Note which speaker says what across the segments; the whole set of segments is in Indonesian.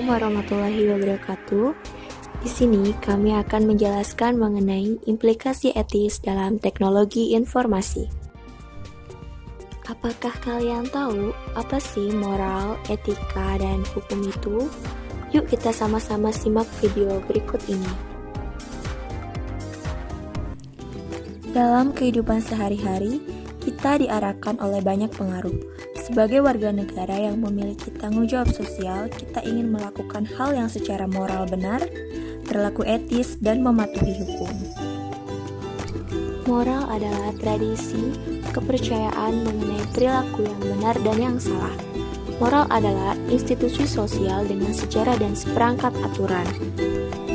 Speaker 1: Assalamualaikum warahmatullahi wabarakatuh. Di sini kami akan menjelaskan mengenai implikasi etis dalam teknologi informasi. Apakah kalian tahu apa sih moral, etika, dan hukum itu? Yuk kita sama-sama simak video berikut ini. Dalam kehidupan sehari-hari, kita diarahkan oleh banyak pengaruh. Sebagai warga negara yang memiliki tanggung jawab sosial, kita ingin melakukan hal yang secara moral benar, berlaku etis, dan mematuhi hukum. Moral adalah tradisi, kepercayaan mengenai perilaku yang benar dan yang salah. Moral adalah institusi sosial dengan sejarah dan seperangkat aturan.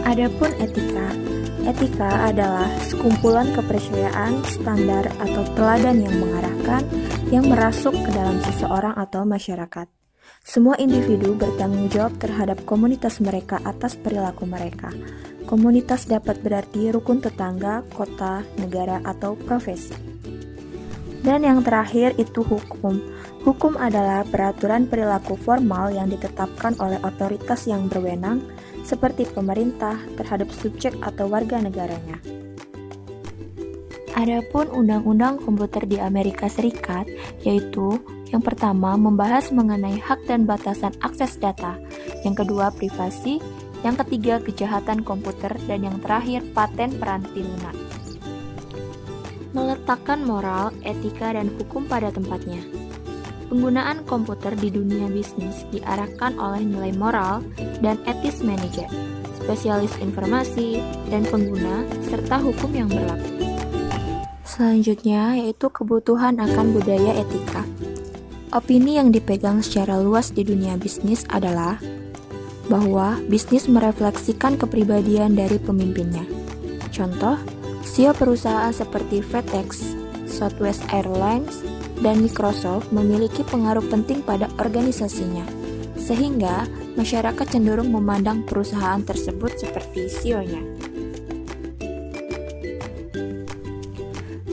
Speaker 1: Adapun etika, etika adalah sekumpulan kepercayaan, standar, atau teladan yang mengarahkan, yang merasuk ke dalam seseorang atau masyarakat. Semua individu bertanggung jawab terhadap komunitas mereka atas perilaku mereka. Komunitas dapat berarti rukun tetangga, kota, negara, atau profesi. Dan yang terakhir itu hukum. Hukum adalah peraturan perilaku formal yang ditetapkan oleh otoritas yang berwenang, seperti pemerintah terhadap subjek atau warga negaranya. Adapun undang-undang komputer di Amerika Serikat, yaitu yang pertama membahas mengenai hak dan batasan akses data, yang kedua privasi, yang ketiga kejahatan komputer, dan yang terakhir paten peranti lunak. Meletakkan moral, etika, dan hukum pada tempatnya. Penggunaan komputer di dunia bisnis diarahkan oleh nilai moral dan etis manajer, spesialis informasi, dan pengguna, serta hukum yang berlaku. Selanjutnya yaitu kebutuhan akan budaya etika. Opini yang dipegang secara luas di dunia bisnis adalah bahwa bisnis merefleksikan kepribadian dari pemimpinnya. Contoh, CEO perusahaan seperti FedEx, Southwest Airlines, dan Microsoft memiliki pengaruh penting pada organisasinya, sehingga masyarakat cenderung memandang perusahaan tersebut seperti CEO-nya.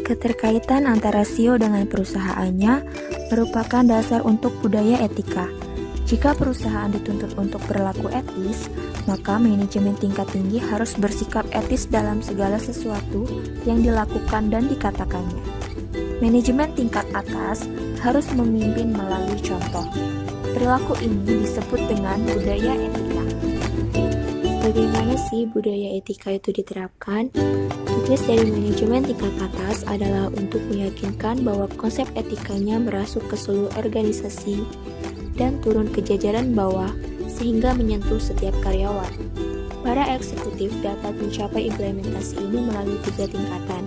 Speaker 1: Keterkaitan antara CEO dengan perusahaannya merupakan dasar untuk budaya etika. Jika perusahaan dituntut untuk berlaku etis, maka manajemen tingkat tinggi harus bersikap etis dalam segala sesuatu yang dilakukan dan dikatakannya. Manajemen tingkat atas harus memimpin melalui contoh. Perilaku ini disebut dengan budaya etika. Bagaimana sih budaya etika itu diterapkan? Tugas dari manajemen tingkat atas adalah untuk meyakinkan bahwa konsep etikanya merasuk ke seluruh organisasi dan turun ke jajaran bawah sehingga menyentuh setiap karyawan. Para eksekutif dapat mencapai implementasi ini melalui 3 tingkatan,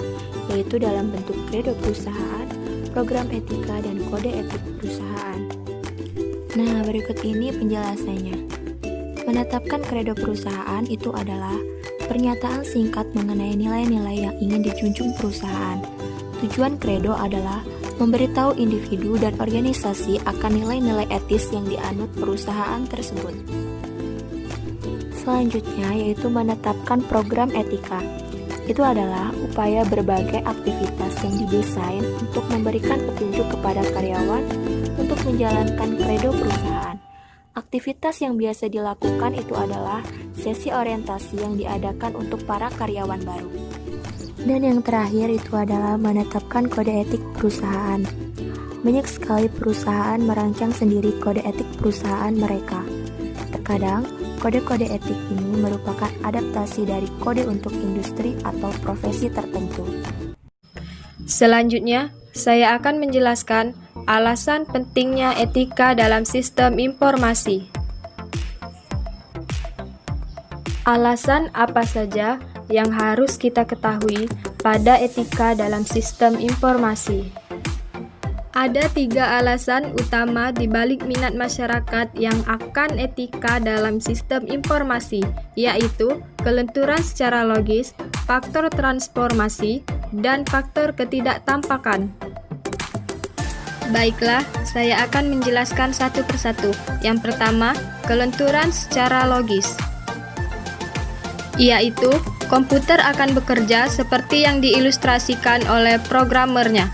Speaker 1: yaitu dalam bentuk kredo perusahaan, program etika, dan kode etik perusahaan. Nah, berikut ini penjelasannya. Menetapkan kredo perusahaan itu adalah pernyataan singkat mengenai nilai-nilai yang ingin dijunjung perusahaan. Tujuan kredo adalah memberitahu individu dan organisasi akan nilai-nilai etis yang dianut perusahaan tersebut. Selanjutnya yaitu menetapkan program etika. Itu adalah upaya berbagai aktivitas yang didesain untuk memberikan petunjuk kepada karyawan untuk menjalankan kredo perusahaan. Aktivitas yang biasa dilakukan itu adalah sesi orientasi yang diadakan untuk para karyawan baru. Dan yang terakhir itu adalah menetapkan kode etik perusahaan. Banyak sekali perusahaan merancang sendiri kode etik perusahaan mereka. Terkadang, kode-kode etik ini merupakan adaptasi dari kode untuk industri atau profesi tertentu.
Speaker 2: Selanjutnya, saya akan menjelaskan alasan pentingnya etika dalam sistem informasi. Alasan apa saja yang harus kita ketahui pada etika dalam sistem informasi? Ada 3 alasan utama di balik minat masyarakat yang akan etika dalam sistem informasi, yaitu kelenturan secara logis, faktor transformasi, dan faktor ketidaktampakan. Baiklah, saya akan menjelaskan satu persatu. Yang pertama, kelenturan secara logis, yaitu komputer akan bekerja seperti yang diilustrasikan oleh programmernya.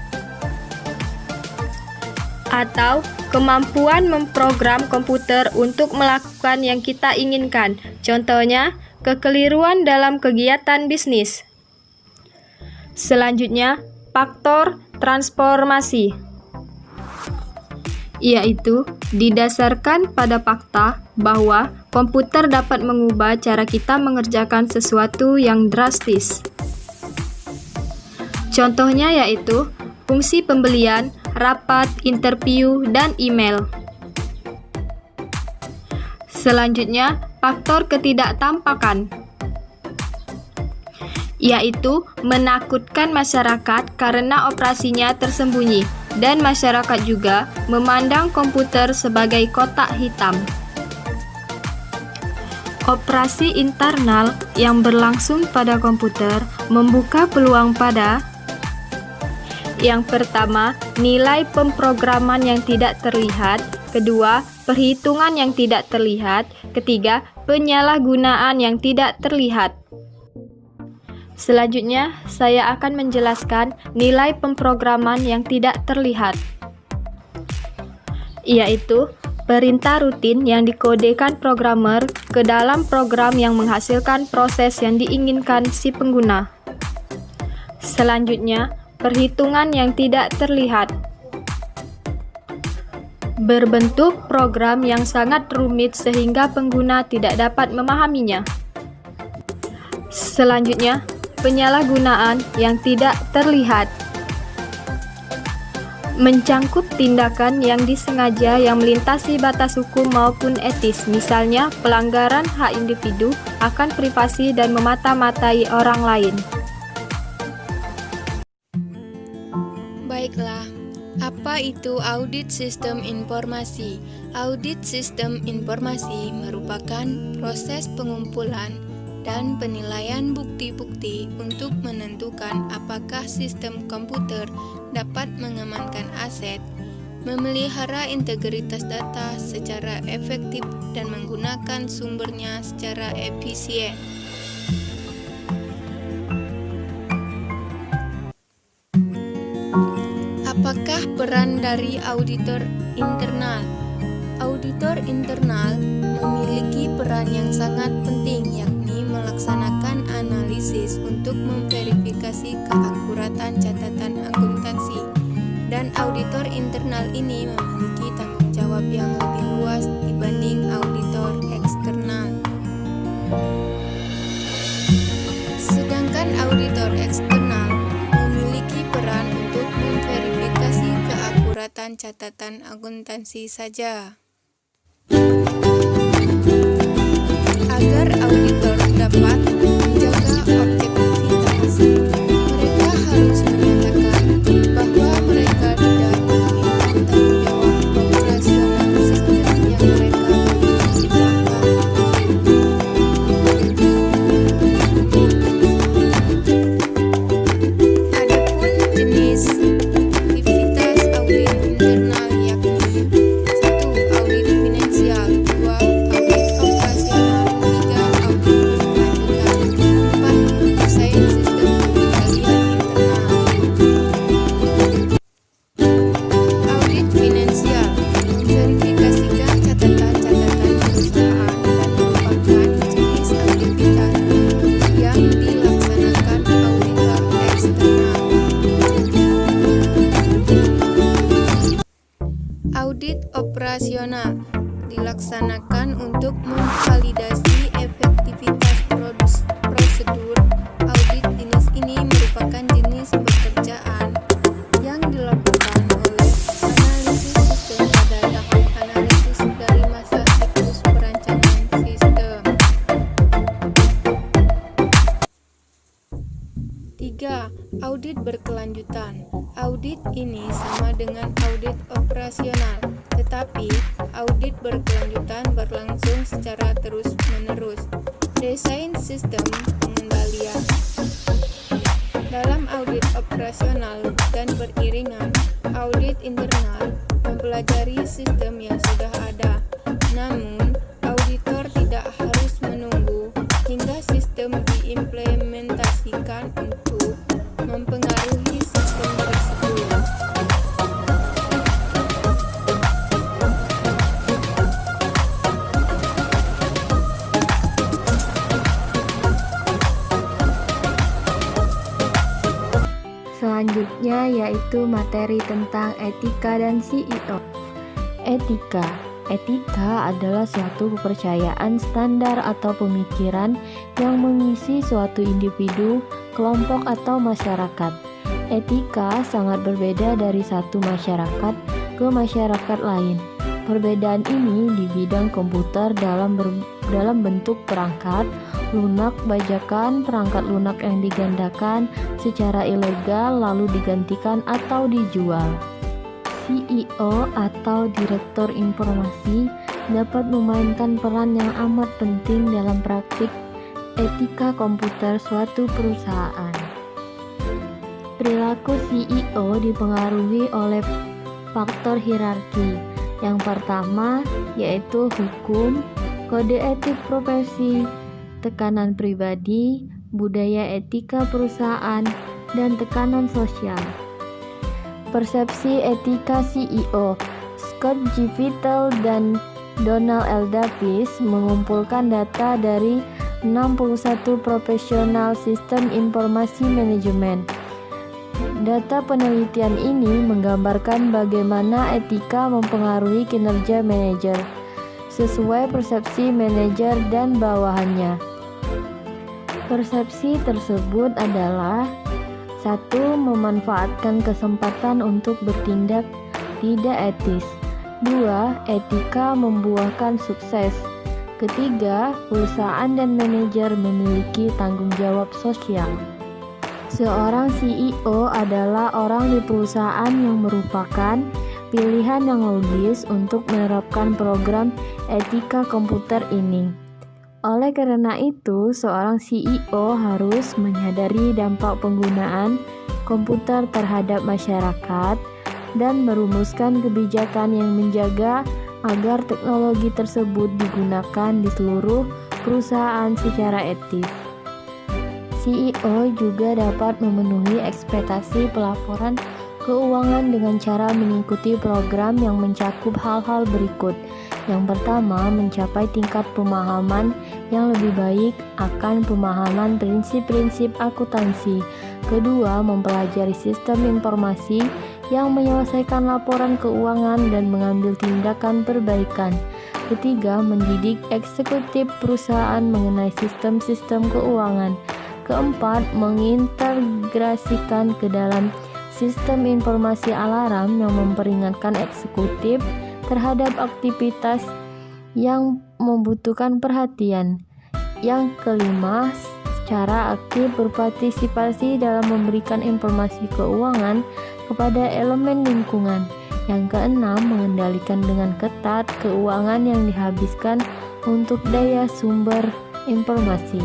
Speaker 2: Atau kemampuan memprogram komputer untuk melakukan yang kita inginkan. Contohnya, kekeliruan dalam kegiatan bisnis. Selanjutnya, faktor transformasi, yaitu didasarkan pada fakta bahwa komputer dapat mengubah cara kita mengerjakan sesuatu yang drastis. Contohnya yaitu fungsi pembelian, rapat, interview, dan email. Selanjutnya, faktor ketidaktampakan, yaitu menakutkan masyarakat karena operasinya tersembunyi, dan masyarakat juga memandang komputer sebagai kotak hitam. Operasi internal yang berlangsung pada komputer membuka peluang pada: yang pertama, nilai pemrograman yang tidak terlihat; kedua, perhitungan yang tidak terlihat; ketiga, penyalahgunaan yang tidak terlihat. Selanjutnya, saya akan menjelaskan nilai pemrograman yang tidak terlihat, yaitu perintah rutin yang dikodekan programmer ke dalam program yang menghasilkan proses yang diinginkan si pengguna. Selanjutnya, perhitungan yang tidak terlihat, berbentuk program yang sangat rumit sehingga pengguna tidak dapat memahaminya. Selanjutnya, penyalahgunaan yang tidak terlihat, mencangkup tindakan yang disengaja yang melintasi batas hukum maupun etis, misalnya pelanggaran hak individu akan privasi dan memata-matai orang lain.
Speaker 3: Baiklah, apa itu audit sistem informasi? Audit sistem informasi merupakan proses pengumpulan dan penilaian bukti-bukti untuk menentukan apakah sistem komputer dapat mengamankan aset, memelihara integritas data secara efektif, dan menggunakan sumbernya secara efisien. Apakah peran dari auditor internal? Auditor internal memiliki peran yang sangat penting, yakni melaksanakan analisis untuk memverifikasi keakuratan catatan akuntansi. Dan auditor internal ini memiliki tanggung jawab yang lebih luas dibanding auditor eksternal. Sedangkan auditor eksternal memiliki peran untuk memverifikasi keakuratan catatan akuntansi saja. Agar auditor dapat menjaga objektivitas, mereka harus menyatakan bahwa mereka tidak menginginkan tanggung jawab operasional sistem yang mereka miliki belakang. Adapun jenis aktivitas audit internal yakni: 1. Audit finansial, 2. Audit operasional, 3. Audit berkelanjutan, 4. Desain sistem pengendalian internal. Audit finansial memverifikasikan catatan-catatan perusahaan dan merupakan jenis aktivitas yang dilaksanakan auditor eksternal. Audit operasional dilaksanakan untuk memvalidasi efektivitas prosedur. Audit jenis ini merupakan jenis pekerjaan yang dilakukan oleh analisis sistem pada tahap analisis dari masa siklus perancangan sistem. 3. Audit berkelanjutan. Audit ini sama dengan audit operasional, tetapi audit berkelanjutan berlangsung secara terus-menerus. Desain sistem pengendalian. Dalam audit operasional dan beriringan, audit internal mempelajari sistem yang sudah ada. Namun, auditor tidak harus menunggu hingga sistem diimplementasikan untuk mempengaruhi sistem tersebut.
Speaker 2: selanjutnya yaitu materi tentang etika dan CEO.
Speaker 4: Etika adalah suatu kepercayaan standar atau pemikiran yang mengisi suatu individu, kelompok, atau masyarakat. Etika sangat berbeda dari satu masyarakat ke masyarakat lain. Perbedaan ini di bidang komputer dalam bentuk perangkat lunak bajakan, perangkat lunak yang digandakan secara ilegal lalu digantikan atau dijual. CEO atau Direktur Informasi dapat memainkan peran yang amat penting dalam praktik etika komputer suatu perusahaan. Perilaku CEO dipengaruhi oleh faktor hierarki. Yang pertama yaitu hukum, kode etik profesi, tekanan pribadi, budaya etika perusahaan, dan tekanan sosial. Persepsi etika CEO. Scott G. Vitale dan Donald L. Davis mengumpulkan data dari 61 profesional sistem informasi manajemen. Data penelitian ini menggambarkan bagaimana etika mempengaruhi kinerja manajer sesuai persepsi manajer dan bawahannya. Persepsi tersebut adalah 1. Memanfaatkan kesempatan untuk bertindak tidak etis. 2. Etika membuahkan sukses. Ketiga, perusahaan dan manajer memiliki tanggung jawab sosial. Seorang CEO adalah orang di perusahaan yang merupakan pilihan yang logis untuk menerapkan program etika komputer ini. Oleh karena itu, seorang CEO harus menyadari dampak penggunaan komputer terhadap masyarakat dan merumuskan kebijakan yang menjaga agar teknologi tersebut digunakan di seluruh perusahaan secara etis. CEO juga dapat memenuhi ekspektasi pelaporan keuangan dengan cara mengikuti program yang mencakup hal-hal berikut. Yang pertama, mencapai tingkat pemahaman yang lebih baik akan pemahaman prinsip-prinsip akuntansi. Kedua, mempelajari sistem informasi yang menyelesaikan laporan keuangan dan mengambil tindakan perbaikan. Ketiga, mendidik eksekutif perusahaan mengenai sistem-sistem keuangan. Keempat, mengintegrasikan ke dalam sistem informasi alarm yang memperingatkan eksekutif terhadap aktivitas yang membutuhkan perhatian. Yang kelima, secara aktif berpartisipasi dalam memberikan informasi keuangan kepada elemen lingkungan. Yang keenam, mengendalikan dengan ketat keuangan yang dihabiskan untuk daya sumber informasi.